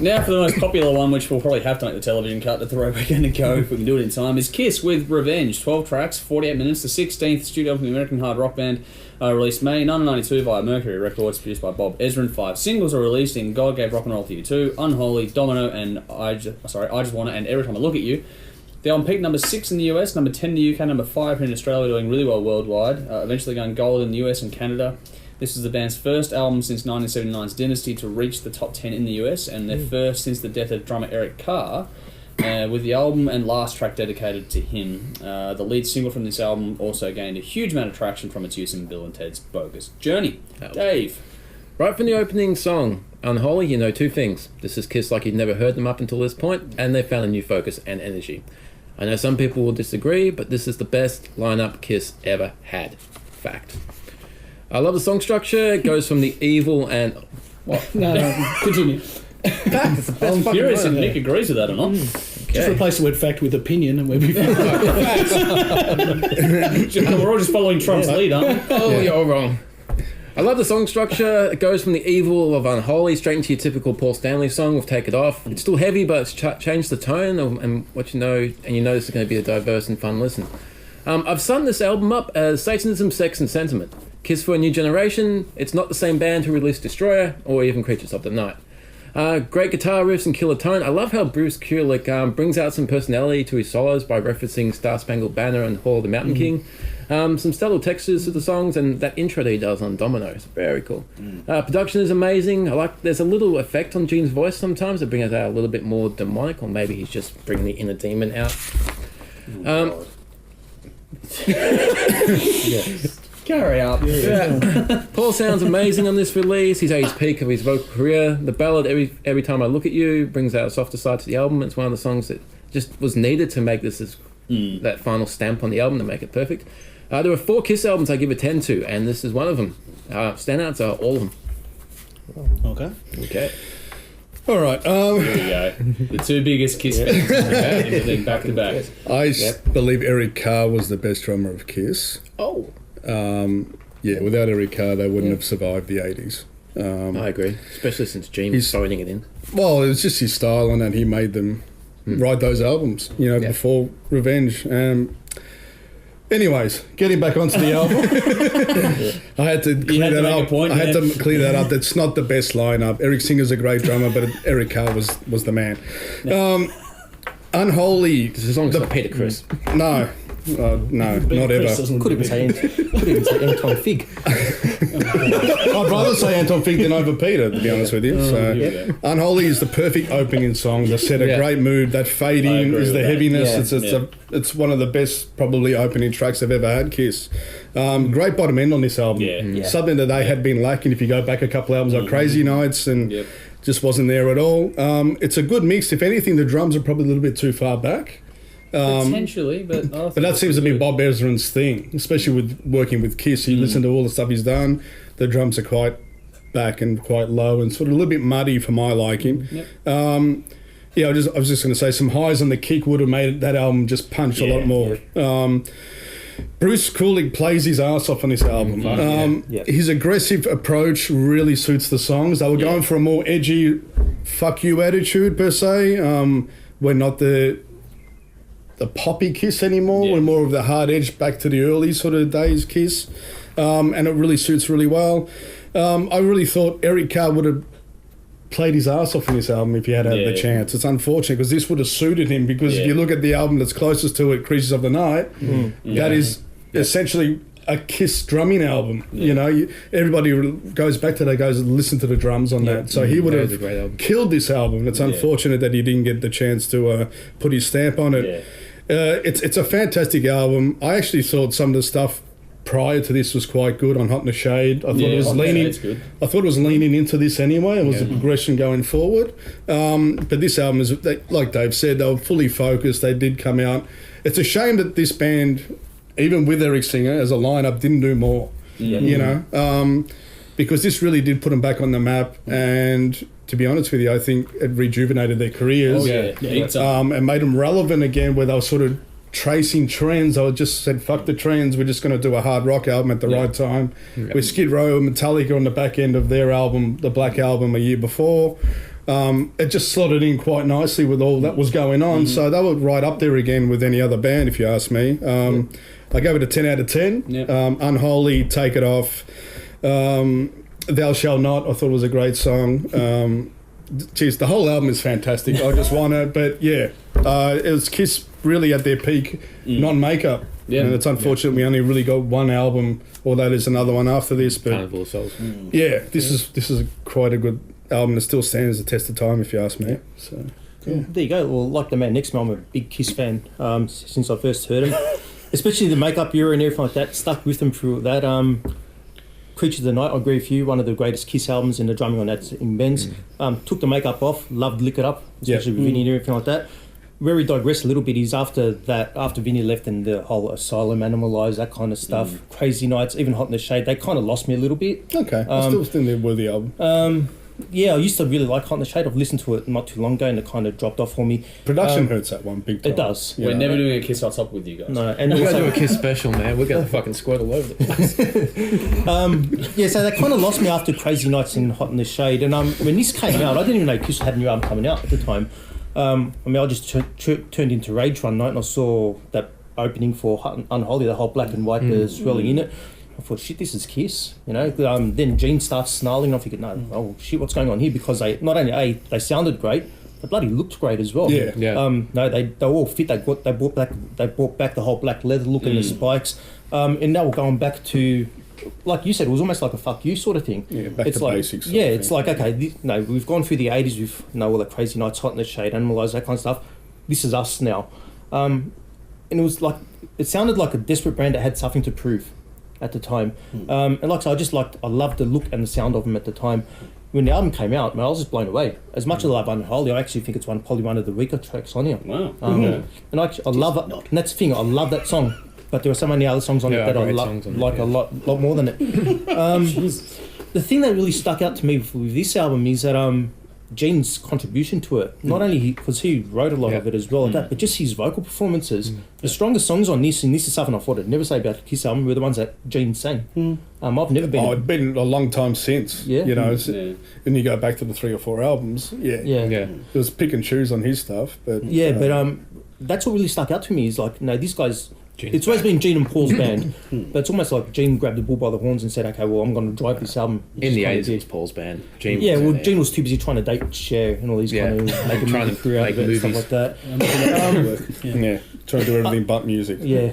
Now for the most popular one, which we'll probably have to make the television cut at the way we're going to go if we can do it in time, is Kiss with Revenge. 12 tracks, 48 minutes, the 16th studio album from the American hard rock band, released May 1992 via Mercury Records, produced by Bob Ezrin. 5 singles are released in God Gave Rock and Roll to You 2, Unholy, Domino, and I Just Wanna, and Every Time I Look at You. The album peaked number 6 in the US, number 10 in the UK, number 5 here in Australia, doing really well worldwide, eventually going gold in the US and Canada. This is the band's first album since 1979's Dynasty to reach the top 10 in the US, and their first since the death of drummer Eric Carr, with the album and last track dedicated to him. The lead single from this album also gained a huge amount of traction from its use in Bill and Ted's Bogus Journey. Dave. Right from the opening song, Unholy, you know 2 things. This is Kiss like you'd never heard them up until this point, and they found a new focus and energy. I know some people will disagree, but this is the best lineup Kiss ever had. Fact. I love the song structure. It goes from the evil and... What? No, continue. Fact, it's the best I'm fucking curious if line. Nick agrees with that or not. Okay. Just replace the word fact with opinion and we'll be fine. We're all just following Trump's lead, aren't we? Oh, you're wrong. I love the song structure. It goes from the evil of Unholy straight into your typical Paul Stanley song with Take It Off. It's still heavy, but it's changed the tone and what you know, and you know this is going to be a diverse and fun listen. I've summed this album up as Satanism, Sex and Sentiment. Kiss for a new generation. It's not the same band who released Destroyer or even Creatures of the Night. Great guitar riffs and killer tone. I love how Bruce Kulick brings out some personality to his solos by referencing Star Spangled Banner and Hall of the Mountain King. Some stellar textures to the songs, and that intro that he does on Domino is very cool. Production is amazing. I like there's a little effect on Gene's voice sometimes to bring it out a little bit more demonic, or maybe he's just bringing the inner demon out. Carry up. Yeah. Paul sounds amazing on this release. He's at his peak of his vocal career. The ballad Every Time I Look at You brings out a softer side to the album. It's one of the songs that just was needed to make this that final stamp on the album to make it perfect. There were 4 Kiss albums I give a 10 to, and this is one of them. Standouts are all of them. Okay. All right. Here we go. The 2 biggest Kiss fans. Okay, back to back. I believe Eric Carr was the best drummer of Kiss. Oh. Without Eric Carr, they wouldn't have survived the 80s. I agree, especially since Gene was phoning it in. Well, it was just his style, and he made them write those albums, before Revenge. Anyways, getting back onto the album, I had to clear that up. I had to clear that up. That's not the best lineup. Eric Singer's a great drummer, but Eric Carr was the man. Unholy. This is not Peter Criss. No. No, not ever. Could even say Anton Fig. I'd rather say Anton Fig than over Peter, to be honest with you. Unholy is the perfect opening song. They set a great mood. That fade in is the heaviness. It's one of the best probably opening tracks I've ever had, Kiss. Great bottom end on this album. Something that they had been lacking if you go back a couple albums like Crazy Nights and just wasn't there at all. It's a good mix. If anything, the drums are probably a little bit too far back. Potentially, but that seems to be Bob Ezrin's thing, especially with working with Kiss. You listen to all the stuff he's done, the drums are quite back and quite low and sort of a little bit muddy for my liking. I was just going to say some highs on the kick would have made that album just punch a lot more. Bruce Kulick plays his ass off on this album. His aggressive approach really suits the songs. They were going for a more edgy fuck you attitude per se. We're not the poppy Kiss anymore. We're more of the hard edge back to the early sort of days Kiss. And it really suits really well. I really thought Eric Carr would have played his ass off in this album if he had the chance. It's unfortunate because this would have suited him because if you look at the album that's closest to it, Creatures of the Night, that is essentially a Kiss drumming album. Everybody goes back to that, goes and listen to the drums on that. So he would have killed this album. It's unfortunate that he didn't get the chance to put his stamp on it. It's a fantastic album. I actually thought some of the stuff prior to this was quite good on Hot in the Shade. I thought it was leaning. I thought it was leaning into this anyway. It was a progression going forward. But this album is, like Dave said, they were fully focused. They did come out. It's a shame that this band, even with Eric Singer as a lineup, didn't do more. Because this really did put them back on the map. And to be honest with you, I think it rejuvenated their careers. And made them relevant again, where they were sort of tracing trends. I just said, fuck the trends, we're just going to do a hard rock album at the right time. With Skid Row and Metallica on the back end of their album, the Black Album, a year before. it just slotted in quite nicely with all that was going on. So they were right up there again with any other band, if you ask me. I gave it a 10 out of 10. Yep. Unholy, Take It Off. Thou Shall Not, I thought was a great song. Geez, the whole album is fantastic. I just want it. But yeah, it was Kiss really at their peak, non-makeup. Yeah. And it's unfortunate we only really got one album, or that is another one after this. But Carnival of Souls. yeah, this is quite a good album. It still stands the test of time, if you ask me. So There you go. Well, like the man next to me, I'm a big Kiss fan since I first heard him. Especially the makeup era and everything like that. Stuck with them through that. Creature of the Night, I agree with you. One of the greatest Kiss albums, and the drumming on that's in Ben's. Took the makeup off, loved Lick It Up, especially with Vinny and everything like that. Where we digress a little bit is after Vinny left and the whole Asylum, Animalize, that kind of stuff, Crazy Nights, even Hot in the Shade, they kind of lost me a little bit. okay, I still think they're worthy album. Yeah, I used to really like Hot in the Shade. I've listened to it not too long ago and it kind of dropped off for me. Production hurts that one big time. It does. We're never doing a Kiss Hot Top with you guys. No, and We're going to do also, a Kiss special, man. We're going to fucking squirt all over the place. yeah, so they kind of lost me after Crazy Nights and Hot in the Shade. And when this came out, I didn't even know Kiss had a new album coming out at the time. I mean, I just turned into Rage one night and I saw that opening for Unholy, the whole black and white, the swirling in it. I thought, shit, this is Kiss, you know. Then Gene starts snarling. I figured, no, oh shit, what's going on here? Because they not only they sounded great, they bloody looked great as well. Yeah. No, they all fit. They brought back the whole black leather look and the spikes. And now we're going back to, like you said, it was almost like a fuck you sort of thing. Yeah, back it's to like, basics. Yeah, it's like, okay, we've gone through the 80s with all the Crazy Nights, Hot in the Shade, Animalize, that kind of stuff. This is us now. And it was like, it sounded like a desperate band that had something to prove at the time. And like so, I loved the look and the sound of them at the time. When the album came out, man, I was just blown away. As much as I love Unholy, I actually think it's probably one of the weaker tracks on here. Wow. And I love it. And that's the thing, I love that song. But there are so many other songs on it that I like a lot more than it. The thing that really stuck out to me with this album is that Gene's contribution to it, not only because he wrote a lot of it as well, but just his vocal performances. The strongest songs on this, and this is something I thought I'd never say about the Kiss album, were the ones that Gene sang. I've never been... it's been a long time since. Yeah. You know, when you go back to the 3 or 4 albums, it was pick and choose on his stuff. But that's what really stuck out to me is like, no, these guys... It's always been Gene and Paul's band, but it's almost like Gene grabbed the bull by the horns and said, okay, well, I'm going to drive this album. In the 80s, it was Paul's band. Gene Gene was too busy trying to date Cher and all these kind of make a movie career out of it and stuff like that. Trying to do everything but music. Yeah.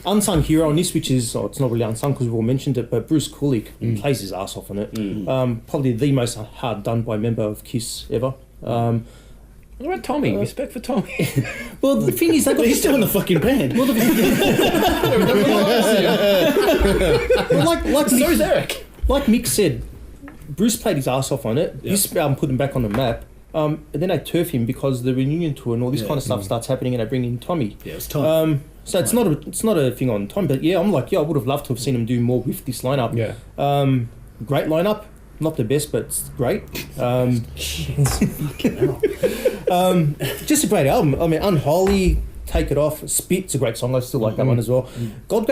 Unsung hero on this, which is, it's not really unsung because we've all mentioned it, but Bruce Kulick plays his ass off on it. Probably the most hard done by member of Kiss ever. What about Tommy? Respect for Tommy. Well, the thing is, they got He's still in the fucking band. Well, like So is Eric. Like Mick said, Bruce played his ass off on it. This album put him back on the map. And then they turf him because the reunion tour and all this kind of stuff starts happening, and they bring in Tommy. Yeah, it's time. So it's not a thing on Tommy, but I'm like, I would have loved to have seen him do more with this lineup. Yeah. Great lineup. Not the best, but it's great. Just a great album. I mean, Unholy, Take It Off, Spit's a great song. I still like that one as well. God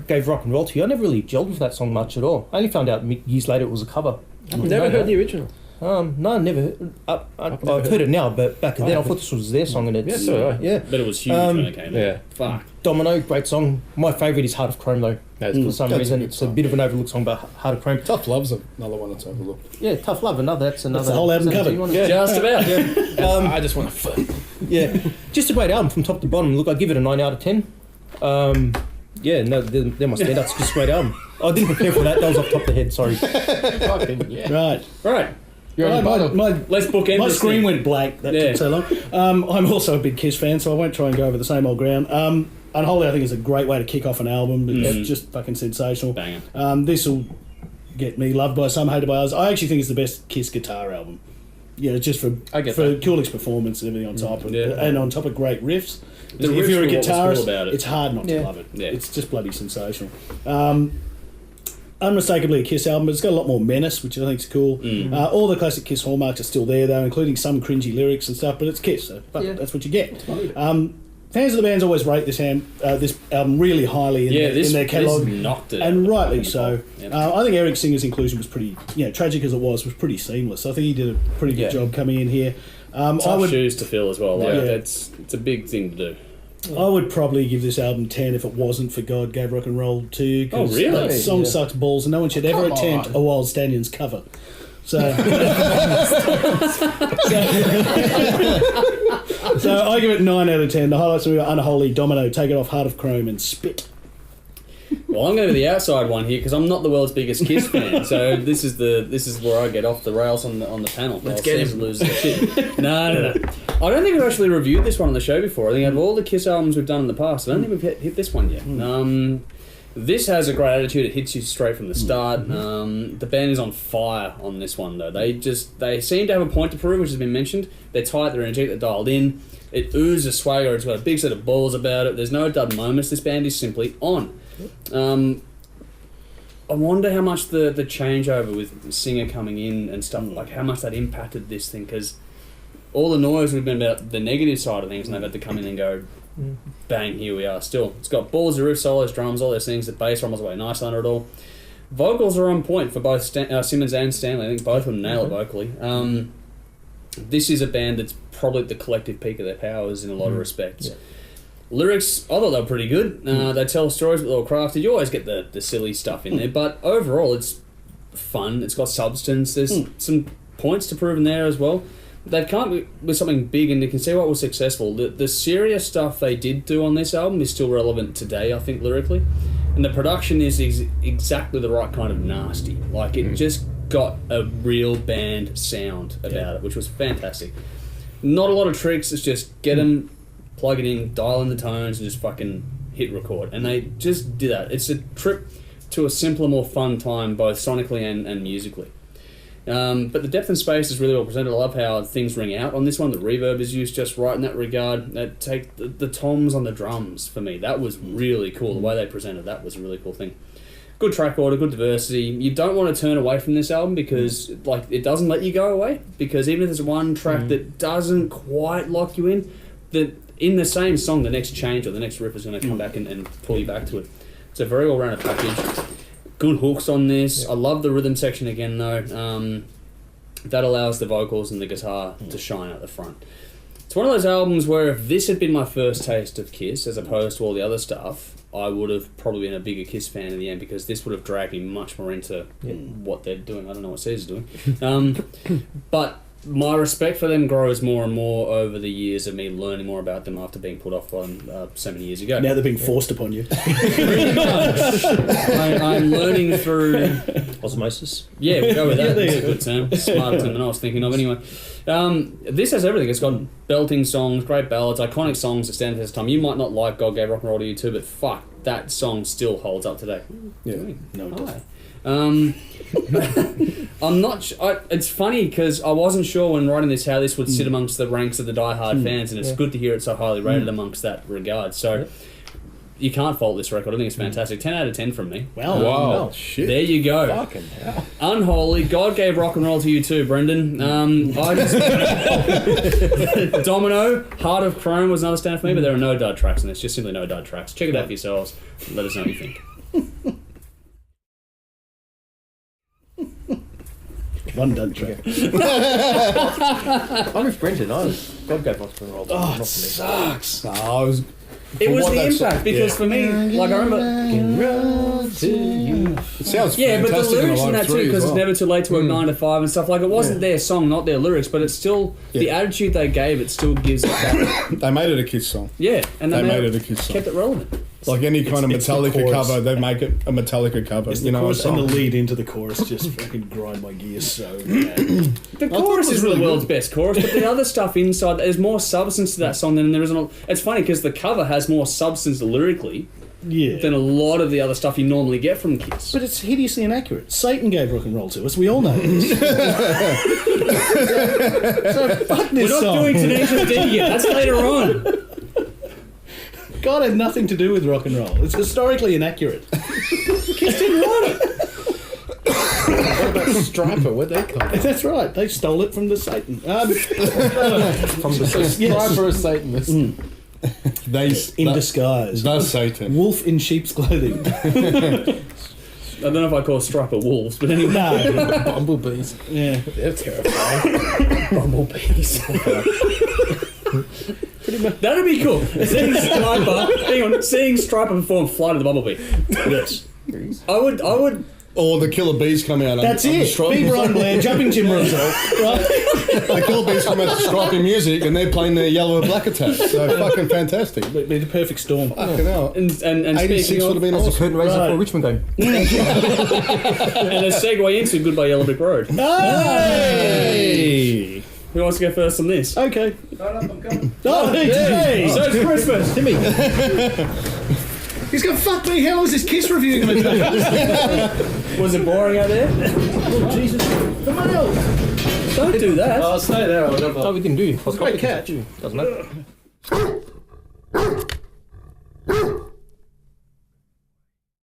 gave rock and roll to you. I never really gelled with that song much at all. I only found out years later it was a cover. Never heard the original. No, never. I've heard it now, but back then I thought this was their song, and it's But it was huge when it came out. Yeah. Fuck. Domino, great song. My favourite is Heart of Chrome though. For some reason, it's a bit of an overlooked song, but Heart of Chrome. Tough Love's another one that's overlooked. Yeah, Tough Love. That's another. the whole album covered. Just about. I just want to fuck. Yeah, just a great album from top to bottom. Look, I give it a 9 out of 10. They're my standouts. Just a great album. I didn't prepare for that. That was off the top of the head. Sorry. Fucking yeah. Right. You're on your bottom. Let's bookend My this screen thing. went blank. That took so long. I'm also a big Kiss fan, so I won't try and go over the same old ground. Unholy, I think, is a great way to kick off an album. It's just fucking sensational. Banger. This will get me loved by some, hated by others. I actually think it's the best Kiss guitar album. Yeah, just for Kulick's performance and everything on top, and on top of great riffs. The if you're a riffs were what was cool guitarist, about it. it's hard not to love it. Yeah. It's just bloody sensational. Unmistakably a Kiss album, but it's got a lot more menace, which I think is cool. All the classic Kiss hallmarks are still there, though, including some cringy lyrics and stuff, but it's Kiss, so that's what you get. fans of the bands always rate this album really highly in their catalogue, knocked it and rightly so. Yep. I think Eric Singer's inclusion was pretty, tragic as it was pretty seamless. I think he did a pretty good job coming in here. Tough shoes to fill as well. It's a big thing to do. I would probably give this album 10 if it wasn't for God Gave Rock and Roll 2. Oh, really? That song sucks balls, and no one should ever attempt a Wild Stallions cover. So, so I give it 9 out of 10. The highlights were Unholy, Domino, Take It Off, Heart of Chrome, and Spit. Well, I'm going to be the outside one here because I'm not the world's biggest Kiss fan. So this is where I get off the rails on the panel. Let's get him. Lose the shit. No. I don't think we've actually reviewed this one on the show before. I think out of all the Kiss albums we've done in the past, I don't think we've hit this one yet. This has a great attitude. It hits you straight from the start. The band is on fire on this one, though. They seem to have a point to prove, which has been mentioned. They're tight, they're energetic, they're dialed in. It oozes swagger. It's got a big set of balls about it. There's no dud moments. This band is simply on. I wonder how much the changeover with Singer coming in and stuff, like how much that impacted this thing, because all the noise would have been about the negative side of things, and they've had to come in and go, bang, here we are still. It's got balls, riff, solos, drums, all those things. The bass rumbles away nice under it all. Vocals are on point for both Simmons and Stanley. I think both of them nail it vocally. This is a band that's probably at the collective peak of their powers in a lot of respects. Yeah. Lyrics, I thought they were pretty good. They tell stories with a little crafted. You always get the silly stuff in there, but overall it's fun. It's got substance. There's some points to prove in there as well. They've come up with something big, and you can see what was successful. The serious stuff they did do on this album is still relevant today, I think, lyrically. And the production is exactly the right kind of nasty. Like, it just got a real band sound about it, which was fantastic. Not a lot of tricks. It's just get them, plug it in, dial in the tones, and just fucking hit record. And they just did that. It's a trip to a simpler, more fun time, both sonically and musically. But the depth and space is really well presented. I love how things ring out on this one. The reverb is used just right in that regard. Take the toms on the drums for me. That was really cool. The way they presented that was a really cool thing. Good track order, good diversity. You don't want to turn away from this album because it doesn't let you go away. Because even if there's one track that doesn't quite lock you in, in the same song, the next change or the next riff is going to come back and pull you back to it. It's a very well-rounded package. Good hooks on this. Yeah. I love the rhythm section again, though. That allows the vocals and the guitar to shine out the front. It's one of those albums where if this had been my first taste of Kiss, as opposed to all the other stuff, I would have probably been a bigger Kiss fan in the end, because this would have dragged me much more into what they're doing. I don't know what Caesar's doing. But my respect for them grows more and more over the years of me learning more about them after being put off by them so many years ago. Now they're being forced upon you. I'm learning through osmosis. Yeah, we'll go with that. That's a good term. Smarter term than I was thinking of anyway. This has everything. It's got belting songs, great ballads, iconic songs that stand the test of time. You might not like God Gave Rock and Roll to You too, but fuck, that song still holds up today. Yeah, no, it doesn't. I'm not. It's funny because I wasn't sure when writing this how this would sit amongst the ranks of the diehard fans, and it's good to hear it so highly rated amongst that regard. So you can't fault this record. I think it's fantastic. 10 out of 10 from me. Wow, shit. There you go. Fucking hell. Unholy. God Gave Rock and Roll to You too, Brendan. Domino, Heart of Chrome was another stand for me, but there are no dud tracks in this. Just simply no dud tracks. Check it out for yourselves. Let us know what you think. One done track. I'm with Brendan. God Gave Rock and Roll. Oh, it sucks. It was the impact, because for me, like I remember... It sounds but the lyrics in that too, because well. it's never too late to work 9 to 5 and stuff. Like, it wasn't their song, not their lyrics, but it's still... The attitude they gave, it still gives it back. They made it a Kiss song. Yeah, and they made it a Kiss song. Kept it relevant. Like any kind of Metallica cover, they make it a Metallica cover. It's the chorus and the lead into the chorus just fucking grind my gears so bad. The chorus is really the world's best chorus, but the other stuff inside, there's more substance to that song than there is on... It's funny because the cover has more substance lyrically than a lot of the other stuff you normally get from Kiss. But it's hideously inaccurate. Satan gave rock and roll to us. We all know this. So fuck this We're not doing Tenacious D yet. That's later on. God had nothing to do with rock and roll. It's historically inaccurate. Kiss didn't write it. What about Striper? Where'd they come from? That's right. They stole it from the Satan. From the Striper of Satanist. In disguise. That's Satan. Wolf in sheep's clothing. I don't know if I call striper wolves, but anyway. No. Bumblebees. Yeah. They're terrifying. Bumblebees. That'd be cool. Seeing Striper perform Flight of the Bumblebee. Yes. I would. Or the killer bees come out. That's on the it. stripe. Big Ron Blair, jumping Jim Russell. Right? The killer bees come out to striping music and they're playing their Yellow and Black Attack. So fucking fantastic. It'd be the perfect storm. Fucking hell. And 86 speaking would have of, been That's a awesome. curtain raiser Right. for a Richmond game. and a segue into Goodbye Yellow Brick Road. Hey! Who wants to go first on this? Okay. I'm coming. Oh, hey! So it's Christmas. Timmy. He's going, fuck me, how is this Kiss review going to take? Was it boring out there? Oh, Jesus. The mail! Don't do that. I'll stay there. I'll jump No, we didn't do. Great catch. Doesn't matter.